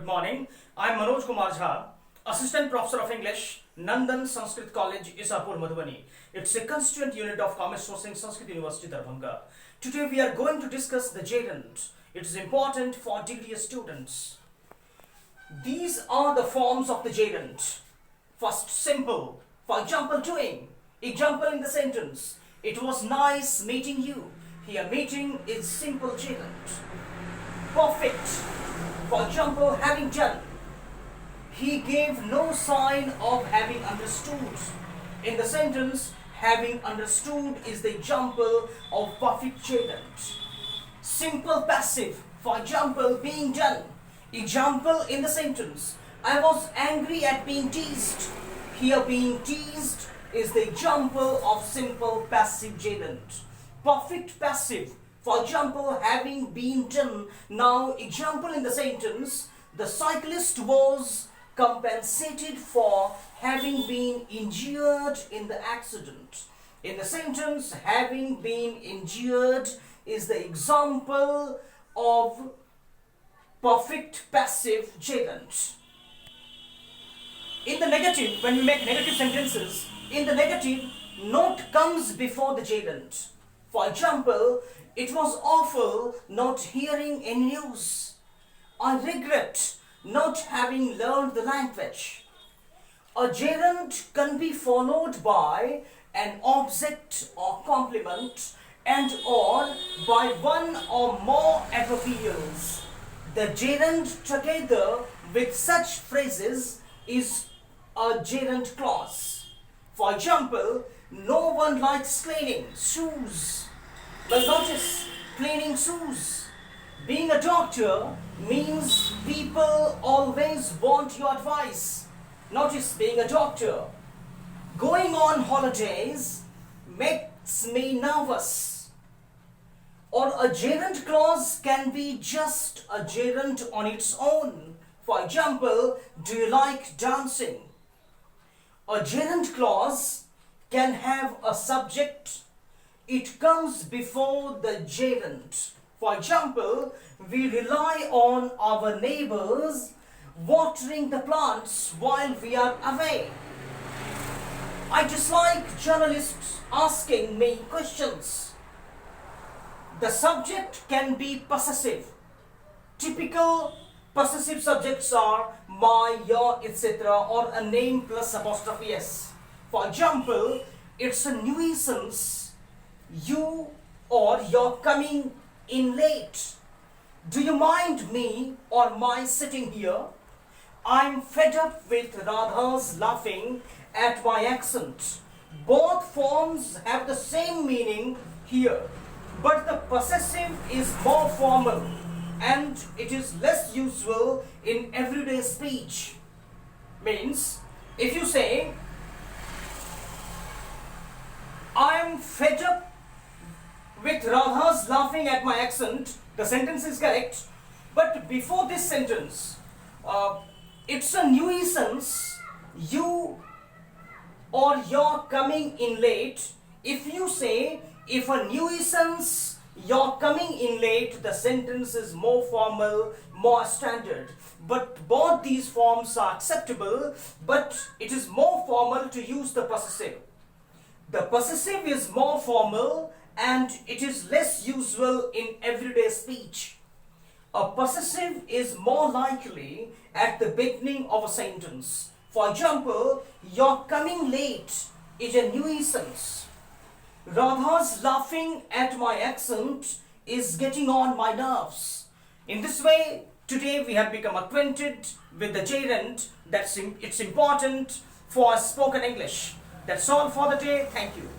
Good morning. I am Manoj Kumar, Assistant Professor of English, Nandan Sanskrit College, Isahpur, Madhubani. It's a constituent unit of Commerce Sourcing, Sanskrit University, Darbhanga. Today we are going to discuss the gerund. It is important for degree students. These are the forms of the gerund. First, simple. For example, doing. Example in the sentence. It was nice meeting you. Here, meeting is simple gerund. Perfect. For example, having done. He gave no sign of having understood. In the sentence, having understood is the example of perfect gerund. Simple passive. For example, being done. Example in the sentence. I was angry at being teased. Here, being teased is the example of simple passive gerund. Perfect passive. For example, having been done. Now, example in the sentence, the cyclist was compensated for having been injured in the accident. In the sentence, having been injured is the example of perfect passive gerund. In the negative, when we make negative sentences, in the negative, not comes before the gerund. For example, it was awful not hearing any news. I regret not having learned the language. A gerund can be followed by an object or complement and or by one or more adverbials. The gerund together with such phrases is a gerund clause. For example, no one likes cleaning shoes. Well, notice, cleaning shoes. Being a doctor means people always want your advice. Notice, being a doctor. Going on holidays makes me nervous. Or a gerund clause can be just a gerund on its own. For example, do you like dancing? A gerund clause can have a subject. It comes before the gerund. For example, we rely on our neighbors watering the plants while we are away. I dislike journalists asking me questions. The subject can be possessive. Typical possessive subjects are my, your, etc. or a name plus apostrophe s. For example, it's a nuisance you or you're coming in late. Do you mind me or my sitting here? I'm fed up with Radha's laughing at my accent. Both forms have the same meaning here, but the possessive is more formal and it is less usual in everyday speech. Means, if you say, I'm fed up with Radha's laughing at my accent, the sentence is correct. But before this sentence, it's a nuisance you or you're coming in late. If you say, if a nuisance you're coming in late, the sentence is more formal, more standard. But both these forms are acceptable, but it is more formal to use the possessive. The possessive is more formal and it is less usual in everyday speech. A possessive is more likely at the beginning of a sentence. For example, you're coming late is a nuisance. Radha's laughing at my accent is getting on my nerves. In this way, today we have become acquainted with the gerund. It's important for spoken English. That's all for the day. Thank you.